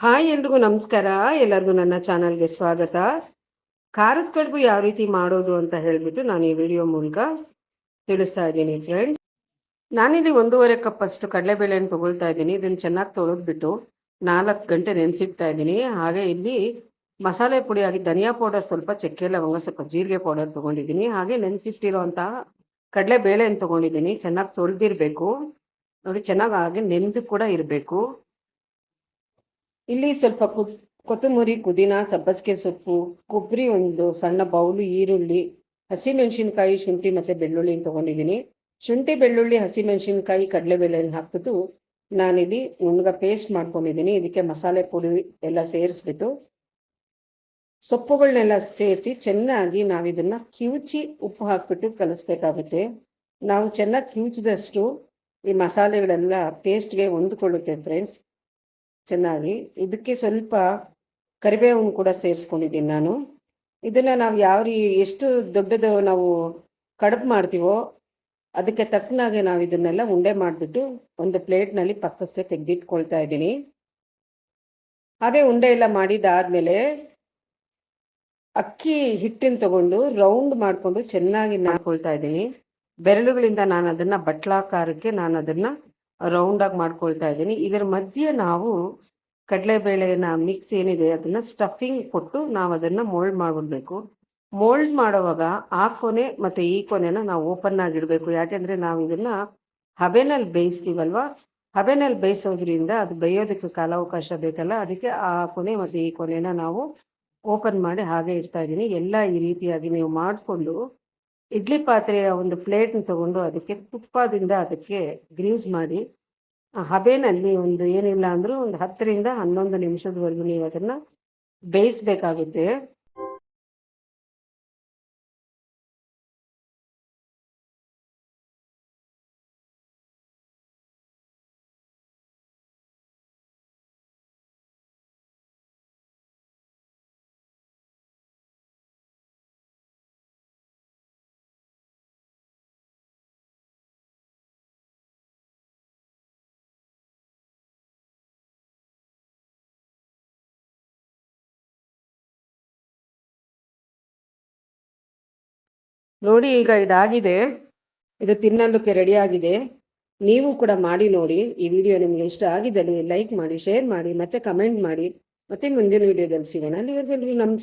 Hi ಎಲ್ರಿಗೂ ನಮಸ್ಕಾರ. ಎಲ್ಲರಿಗೂ ನನ್ನ ಚಾನಲ್ಗೆ ಸ್ವಾಗತ. ಖಾರದ ಕಡುಬು ಯಾವ ರೀತಿ ಮಾಡೋದು ಅಂತ ಹೇಳ್ಬಿಟ್ಟು ನಾನು ಈ ವಿಡಿಯೋ ಮೂಲಕ ತಿಳಿಸ್ತಾ ಇದ್ದೀನಿ ಫ್ರೆಂಡ್ಸ್. ನಾನಿಲ್ಲಿ 1.5 ಕಪ್ ಅಷ್ಟು ಕಡಲೆಬೇಳೆಯನ್ನು ತಗೊಳ್ತಾ ಇದ್ದೀನಿ. ಇದನ್ನು ಚೆನ್ನಾಗಿ ತೊಳೆದ್ಬಿಟ್ಟು 4 ಗಂಟೆ ನೆನೆಸಿಡ್ತಾ ಇದ್ದೀನಿ. ಹಾಗೆ ಇಲ್ಲಿ ಮಸಾಲೆ ಪುಡಿಯಾಗಿ ಧನಿಯಾ ಪೌಡರ್, ಸ್ವಲ್ಪ ಚಕ್ಕೆ ಲವಂಗ, ಸ್ವಲ್ಪ ಜೀರಿಗೆ ಪೌಡರ್ ತೊಗೊಂಡಿದ್ದೀನಿ. ಹಾಗೆ ನೆನೆಸಿಟ್ಟಿರೋಂತಹ ಕಡಲೆಬೇಳೆಯನ್ನು ತೊಗೊಂಡಿದ್ದೀನಿ. ಚೆನ್ನಾಗಿ ತೊಳೆದಿರಬೇಕು ನೋಡಿ, ಚೆನ್ನಾಗಿ ಹಾಗೆ ನೆನೆದು ಕೂಡ ಇರಬೇಕು. ಇಲ್ಲಿ ಸ್ವಲ್ಪ ಕೊತ್ತಂಬರಿ, ಪುದೀನ, ಸಬ್ಬಸಿಗೆ ಸೊಪ್ಪು, ಕೊಬ್ಬರಿ, ಒಂದು ಸಣ್ಣ ಬೌಲು ಈರುಳ್ಳಿ, ಹಸಿಮೆಣಸಿನ್ಕಾಯಿ, ಶುಂಠಿ ಮತ್ತೆ ಬೆಳ್ಳುಳ್ಳಿ ತಗೊಂಡಿದ್ದೀನಿ. ಶುಂಠಿ, ಬೆಳ್ಳುಳ್ಳಿ, ಹಸಿಮೆಣಸಿನ್ಕಾಯಿ, ಕಡಲೆಬೇಳೆಯನ್ನು ಹಾಕ್ಬಿಟ್ಟು ನಾನಿಲ್ಲಿ ನುಣ್ಣಗೆ ಪೇಸ್ಟ್ ಮಾಡ್ಕೊಂಡಿದ್ದೀನಿ. ಇದಕ್ಕೆ ಮಸಾಲೆ ಪುಡಿ ಎಲ್ಲ ಸೇರಿಸ್ಬಿಟ್ಟು ಸೊಪ್ಪುಗಳನ್ನೆಲ್ಲ ಸೇರಿಸಿ ಚೆನ್ನಾಗಿ ನಾವಿದನ್ನ ಕಿವುಚಿ ಉಪ್ಪು ಹಾಕ್ಬಿಟ್ಟು ಕಲಿಸ್ಬೇಕಾಗುತ್ತೆ. ನಾವು ಚೆನ್ನಾಗಿ ಕಿವುಚಿದಷ್ಟು ಈ ಮಸಾಲೆಗಳೆಲ್ಲ ಪೇಸ್ಟ್ಗೆ ಹೊಂದ್ಕೊಳ್ಳುತ್ತೆ ಫ್ರೆಂಡ್ಸ್ ಚೆನ್ನಾಗಿ. ಇದಕ್ಕೆ ಸ್ವಲ್ಪ ಕರಿಬೇವನ್ನು ಕೂಡ ಸೇರಿಸ್ಕೊಂಡಿದ್ದೀನಿ ನಾನು. ಇದನ್ನ ನಾವು ಎಷ್ಟು ದೊಡ್ಡದು ನಾವು ಕಡುಬು ಮಾಡ್ತೀವೋ ಅದಕ್ಕೆ ತಕ್ಕನಾಗೆ ನಾವು ಇದನ್ನೆಲ್ಲ ಉಂಡೆ ಮಾಡಿಬಿಟ್ಟು ಒಂದು ಪ್ಲೇಟ್ನಲ್ಲಿ ಪಕ್ಕಕ್ಕೆ ತೆಗೆದಿಟ್ಕೊಳ್ತಾ ಇದ್ದೀನಿ. ಹಾಗೆ ಉಂಡೆ ಎಲ್ಲ ಮಾಡಿದಾದ್ಮೇಲೆ ಅಕ್ಕಿ ಹಿಟ್ಟನ್ನು ತಗೊಂಡು ರೌಂಡ್ ಮಾಡಿಕೊಂಡು ಚೆನ್ನಾಗಿ ನಾದ್ಕೊಳ್ತಾ ಇದ್ದೀನಿ. ಬೆರಳುಗಳಿಂದ ನಾನು ಅದನ್ನ ಬಟ್ಲಾಕಾರಕ್ಕೆ ನಾನು ಅದನ್ನ ರೌಂಡ್ ಆಗಿ ಮಾಡ್ಕೊಳ್ತಾ ಇದ್ದೀನಿ. ಇದರ ಮಧ್ಯೆ ನಾವು ಕಡಲೆಬೇಳೆನ ಮಿಕ್ಸ್ ಏನಿದೆ ಅದನ್ನ ಸ್ಟಫಿಂಗ್ ಕೊಟ್ಟು ನಾವು ಅದನ್ನ ಮೋಲ್ಡ್ ಮಾಡ್ಬಿಡ್ಬೇಕು. ಮೋಲ್ಡ್ ಮಾಡುವಾಗ ಆ ಕೊನೆ ಮತ್ತೆ ಈ ಕೊನೆನ ನಾವು ಓಪನ್ ಆಗಿಡ್ಬೇಕು. ಯಾಕೆಂದ್ರೆ ನಾವು ಇದನ್ನ ಹಬೆನಲ್ಲಿ ಬೇಯಿಸ್ತೀವಲ್ವಾ, ಹಬೆನಲ್ಲಿ ಬೇಯಿಸೋದ್ರಿಂದ ಅದು ಬೇಯೋದಕ್ಕೆ ಕಾಲಾವಕಾಶ ಬೇಕಲ್ಲ, ಅದಕ್ಕೆ ಆ ಕೊನೆ ಮತ್ತೆ ಈ ಕೊನೆನ ನಾವು ಓಪನ್ ಮಾಡಿ ಹಾಗೆ ಇಡ್ತಾ ಇದ್ದೀನಿ. ಎಲ್ಲ ಈ ರೀತಿಯಾಗಿ ನೀವು ಮಾಡಿಕೊಂಡು ಇಡ್ಲಿ ಪಾತ್ರೆಯ ಒಂದು ಪ್ಲೇಟ್ನ ತಗೊಂಡು ಅದಕ್ಕೆ ತುಪ್ಪದಿಂದ ಅದಕ್ಕೆ ಗ್ರೀಸ್ ಮಾಡಿ ಹಬೆನಲ್ಲಿ ಒಂದು ಏನಿಲ್ಲ ಅಂದ್ರೂ ಒಂದು 10 ರಿಂದ 11 ನಿಮಿಷದವರೆಗೂ ನೀವು ಅದನ್ನ ಬೇಯಿಸ್ಬೇಕಾಗುತ್ತೆ. ನೋಡಿ, ಈಗ ಇದಾಗಿದೆ, ಇದು ತಿನ್ನಲಿಕ್ಕೆ ರೆಡಿ ಆಗಿದೆ. ನೀವು ಕೂಡ ಮಾಡಿ ನೋಡಿ. ಈ ವಿಡಿಯೋ ನಿಮ್ಗೆ ಇಷ್ಟ ಆಗಿದ್ದಲ್ಲಿ ಲೈಕ್ ಮಾಡಿ, ಶೇರ್ ಮಾಡಿ, ಮತ್ತೆ ಕಮೆಂಟ್ ಮಾಡಿ. ಮತ್ತೆ ಮುಂದಿನ ವಿಡಿಯೋದಲ್ಲಿ ಸಿಗೋಣ. ಅಲ್ಲಿವರೆಗೂ ನಮಸ್ಕಾರ.